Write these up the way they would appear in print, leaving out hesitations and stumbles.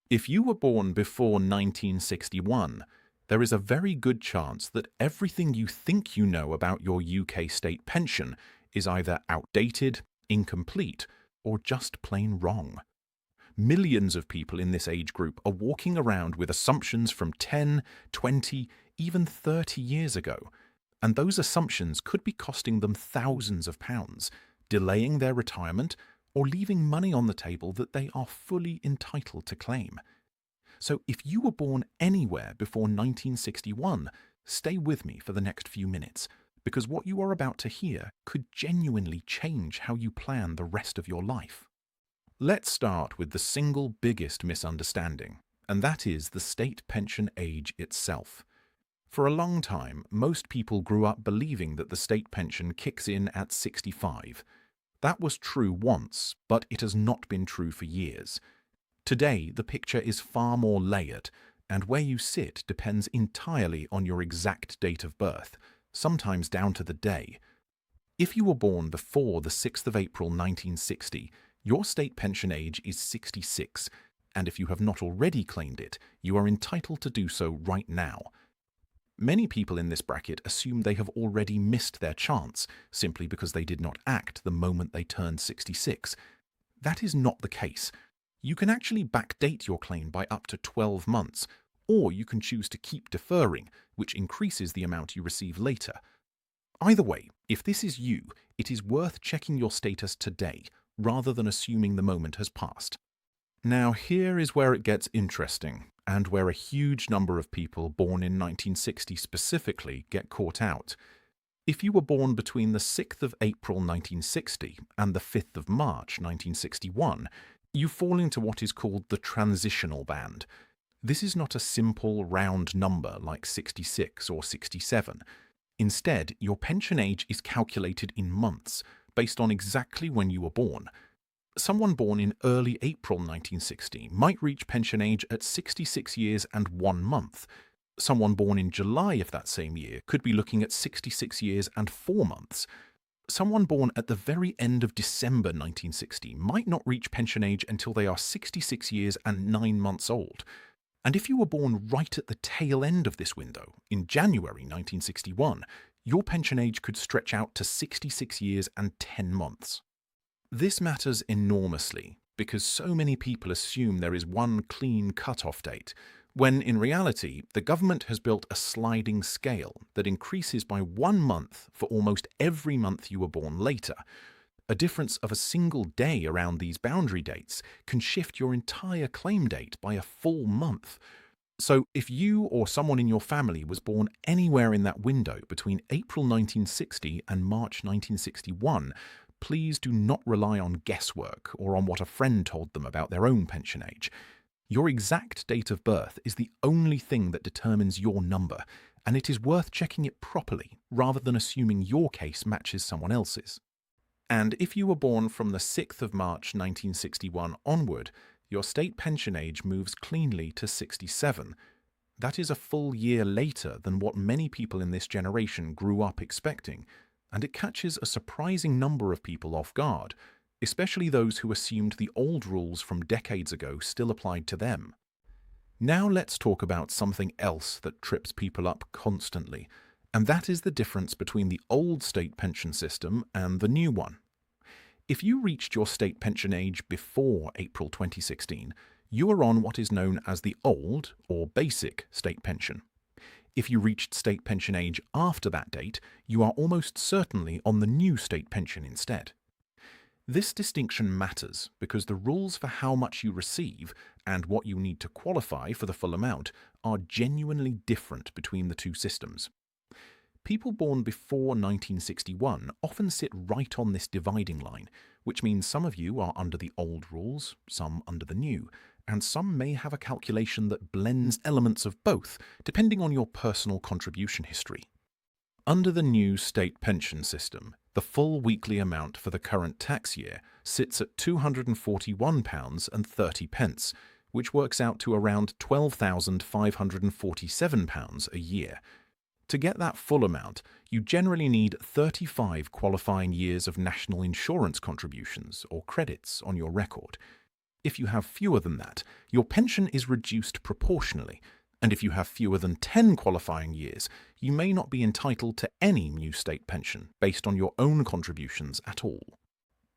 If you were born before 1961, there is a very good chance that everything you think you know about your UK state pension is either outdated, incomplete, or just plain wrong. Millions of people in this age group are walking around with assumptions from 10, 20, even 30 years ago, and those assumptions could be costing them thousands of pounds, delaying their retirement, or leaving money on the table that they are fully entitled to claim. So if you were born anywhere before 1961, stay with me for the next few minutes, because what you are about to hear could genuinely change how you plan the rest of your life. Let's start with the single biggest misunderstanding, and that is the state pension age itself. For a long time, most people grew up believing that the state pension kicks in at 65. That was true once, but it has not been true for years. Today, the picture is far more layered, and where you sit depends entirely on your exact date of birth, sometimes down to the day. If you were born before the 6th of April 1960, your state pension age is 66, and if you have not already claimed it, you are entitled to do so right now. Many people in this bracket assume they have already missed their chance simply because they did not act the moment they turned 66. That is not the case. You can actually backdate your claim by up to 12 months, or you can choose to keep deferring, which increases the amount you receive later. Either way, if this is you, it is worth checking your status today, rather than assuming the moment has passed. Now here is where it gets interesting, and where a huge number of people born in 1960 specifically get caught out. If you were born between the 6th of April 1960 and the 5th of March 1961, you fall into what is called the transitional band. This is not a simple round number like 66 or 67. Instead, your pension age is calculated in months, based on exactly when you were born. Someone born in early April 1960 might reach pension age at 66 years and 1 month. Someone born in July of that same year could be looking at 66 years and 4 months. Someone born at the very end of December 1960 might not reach pension age until they are 66 years and 9 months old. And if you were born right at the tail end of this window, in January 1961, your pension age could stretch out to 66 years and 10 months. This matters enormously because so many people assume there is one clean cut-off date, when in reality, the government has built a sliding scale that increases by 1 month for almost every month you were born later. A difference of a single day around these boundary dates can shift your entire claim date by a full month. So if you or someone in your family was born anywhere in that window between April 1960 and March 1961, please do not rely on guesswork or on what a friend told them about their own pension age. Your exact date of birth is the only thing that determines your number, and it is worth checking it properly rather than assuming your case matches someone else's. And if you were born from the 6th of March 1961 onward, your state pension age moves cleanly to 67. That is a full year later than what many people in this generation grew up expecting, and it catches a surprising number of people off guard, especially those who assumed the old rules from decades ago still applied to them. Now let's talk about something else that trips people up constantly, and that is the difference between the old state pension system and the new one. If you reached your state pension age before April 2016, you are on what is known as the old or basic state pension. If you reached state pension age after that date, you are almost certainly on the new state pension instead. This distinction matters because the rules for how much you receive and what you need to qualify for the full amount are genuinely different between the two systems. People born before 1961 often sit right on this dividing line, which means some of you are under the old rules, some under the new, and some may have a calculation that blends elements of both, depending on your personal contribution history. Under the new state pension system, the full weekly amount for the current tax year sits at £241.30, which works out to around £12,547 a year. To get that full amount, you generally need 35 qualifying years of national insurance contributions or credits on your record. If you have fewer than that, your pension is reduced proportionally, and if you have fewer than 10 qualifying years, you may not be entitled to any new state pension based on your own contributions at all.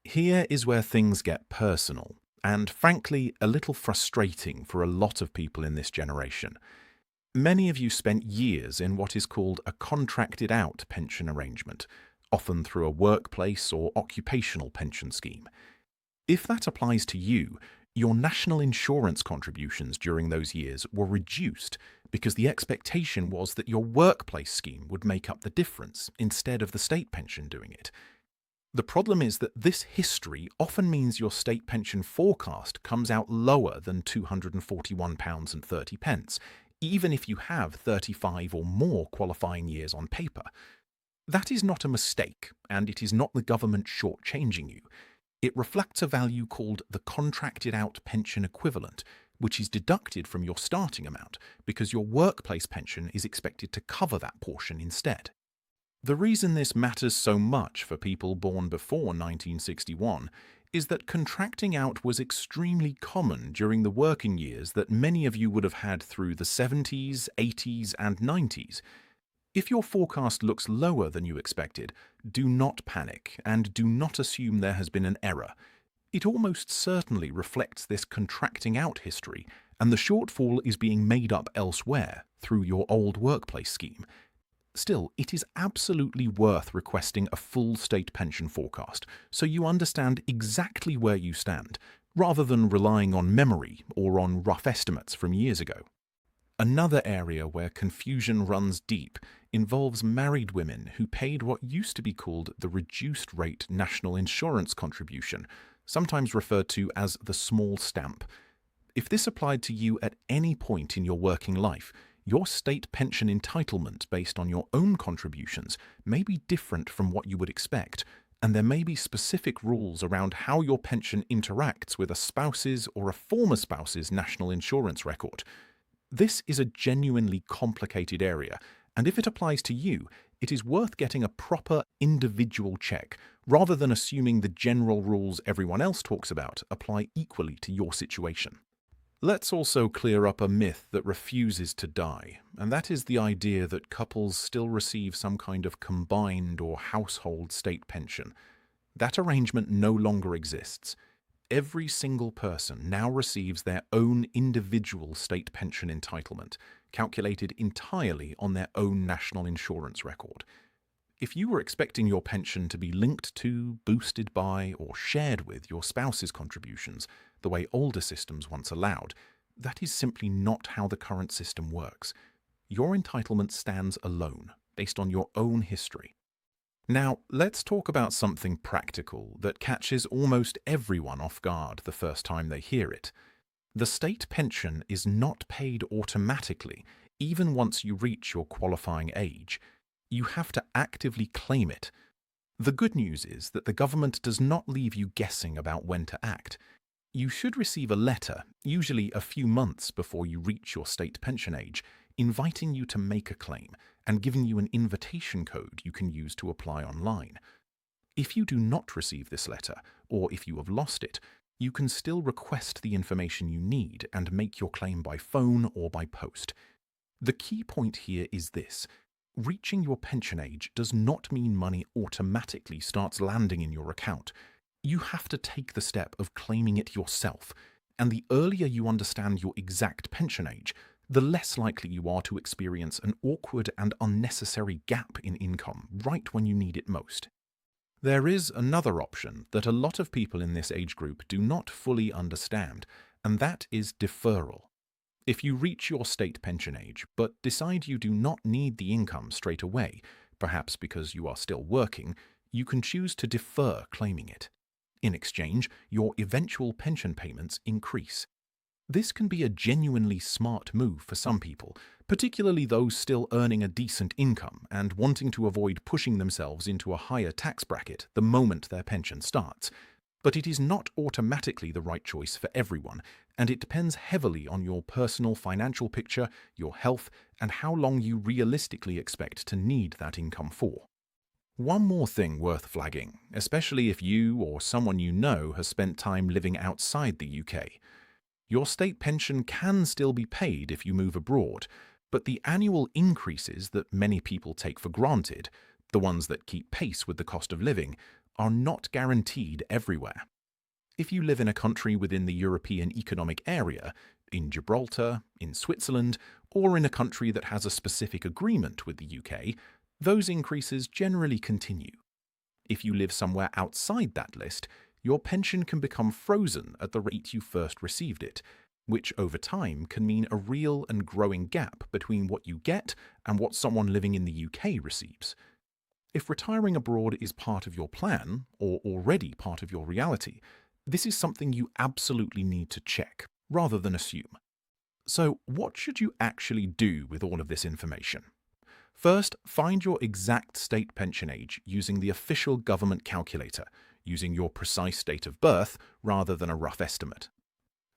Here is where things get personal, and frankly, a little frustrating for a lot of people in this generation. Many of you spent years in what is called a contracted-out pension arrangement, often through a workplace or occupational pension scheme. If that applies to you, your national insurance contributions during those years were reduced because the expectation was that your workplace scheme would make up the difference instead of the state pension doing it. The problem is that this history often means your state pension forecast comes out lower than £241.30, even if you have 35 or more qualifying years on paper. That is not a mistake, and it is not the government shortchanging you. It reflects a value called the contracted-out pension equivalent, which is deducted from your starting amount because your workplace pension is expected to cover that portion instead. The reason this matters so much for people born before 1961 is that contracting out was extremely common during the working years that many of you would have had through the 70s, 80s, and 90s. If your forecast looks lower than you expected, do not panic and do not assume there has been an error. It almost certainly reflects this contracting out history, and the shortfall is being made up elsewhere through your old workplace scheme. Still, it is absolutely worth requesting a full state pension forecast so you understand exactly where you stand, rather than relying on memory or on rough estimates from years ago. Another area where confusion runs deep involves married women who paid what used to be called the reduced rate national insurance contribution, sometimes referred to as the small stamp. If this applied to you at any point in your working life, your state pension entitlement based on your own contributions may be different from what you would expect, and there may be specific rules around how your pension interacts with a spouse's or a former spouse's national insurance record. This is a genuinely complicated area, and if it applies to you, it is worth getting a proper individual check, rather than assuming the general rules everyone else talks about apply equally to your situation. Let's also clear up a myth that refuses to die, and that is the idea that couples still receive some kind of combined or household state pension. That arrangement no longer exists. Every single person now receives their own individual state pension entitlement, calculated entirely on their own national insurance record. If you were expecting your pension to be linked to, boosted by, or shared with your spouse's contributions, the way older systems once allowed, that is simply not how the current system works. Your entitlement stands alone, based on your own history. Now, let's talk about something practical that catches almost everyone off guard the first time they hear it. The state pension is not paid automatically, even once you reach your qualifying age. You have to actively claim it. The good news is that the government does not leave you guessing about when to act. You should receive a letter, usually a few months before you reach your state pension age, inviting you to make a claim and giving you an invitation code you can use to apply online. If you do not receive this letter, or if you have lost it, you can still request the information you need and make your claim by phone or by post. The key point here is this: reaching your pension age does not mean money automatically starts landing in your account. You have to take the step of claiming it yourself, and the earlier you understand your exact pension age, the less likely you are to experience an awkward and unnecessary gap in income right when you need it most. There is another option that a lot of people in this age group do not fully understand, and that is deferral. If you reach your state pension age but decide you do not need the income straight away, perhaps because you are still working, you can choose to defer claiming it. In exchange, your eventual pension payments increase. This can be a genuinely smart move for some people, particularly those still earning a decent income and wanting to avoid pushing themselves into a higher tax bracket the moment their pension starts. But it is not automatically the right choice for everyone, and it depends heavily on your personal financial picture, your health, and how long you realistically expect to need that income for. One more thing worth flagging, especially if you or someone you know has spent time living outside the UK. Your state pension can still be paid if you move abroad, but the annual increases that many people take for granted, the ones that keep pace with the cost of living, are not guaranteed everywhere. If you live in a country within the European Economic Area, in Gibraltar, in Switzerland, or in a country that has a specific agreement with the UK, those increases generally continue. If you live somewhere outside that list, your pension can become frozen at the rate you first received it, which over time can mean a real and growing gap between what you get and what someone living in the UK receives. If retiring abroad is part of your plan, or already part of your reality, this is something you absolutely need to check, rather than assume. So, what should you actually do with all of this information? First, find your exact state pension age using the official government calculator, using your precise date of birth rather than a rough estimate.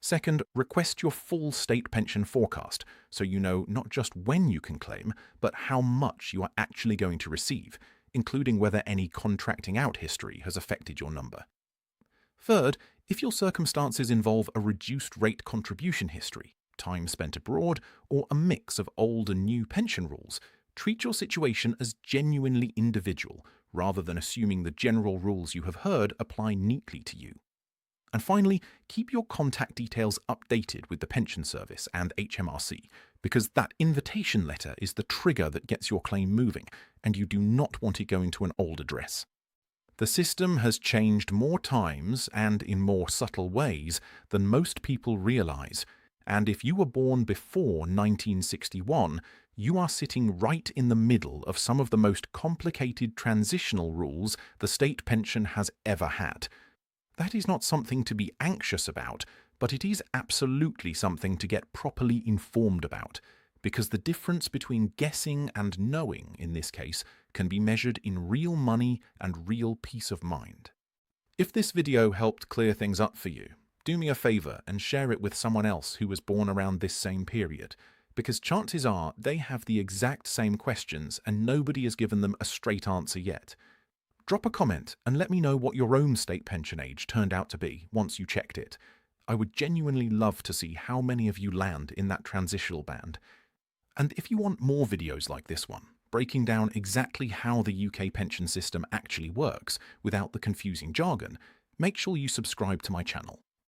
Second, request your full state pension forecast so you know not just when you can claim, but how much you are actually going to receive, including whether any contracting out history has affected your number. Third, if your circumstances involve a reduced rate contribution history, time spent abroad, or a mix of old and new pension rules, treat your situation as genuinely individual rather than assuming the general rules you have heard apply neatly to you. And finally, keep your contact details updated with the Pension Service and HMRC, because that invitation letter is the trigger that gets your claim moving, and you do not want it going to an old address. The system has changed more times and in more subtle ways than most people realize, and if you were born before 1961, you are sitting right in the middle of some of the most complicated transitional rules the state pension has ever had. That is not something to be anxious about, but it is absolutely something to get properly informed about, because the difference between guessing and knowing, in this case, can be measured in real money and real peace of mind. If this video helped clear things up for you, do me a favor and share it with someone else who was born around this same period, because chances are they have the exact same questions and nobody has given them a straight answer yet. Drop a comment and let me know what your own state pension age turned out to be once you checked it. I would genuinely love to see how many of you land in that transitional band. And if you want more videos like this one, breaking down exactly how the UK pension system actually works without the confusing jargon, make sure you subscribe to my channel.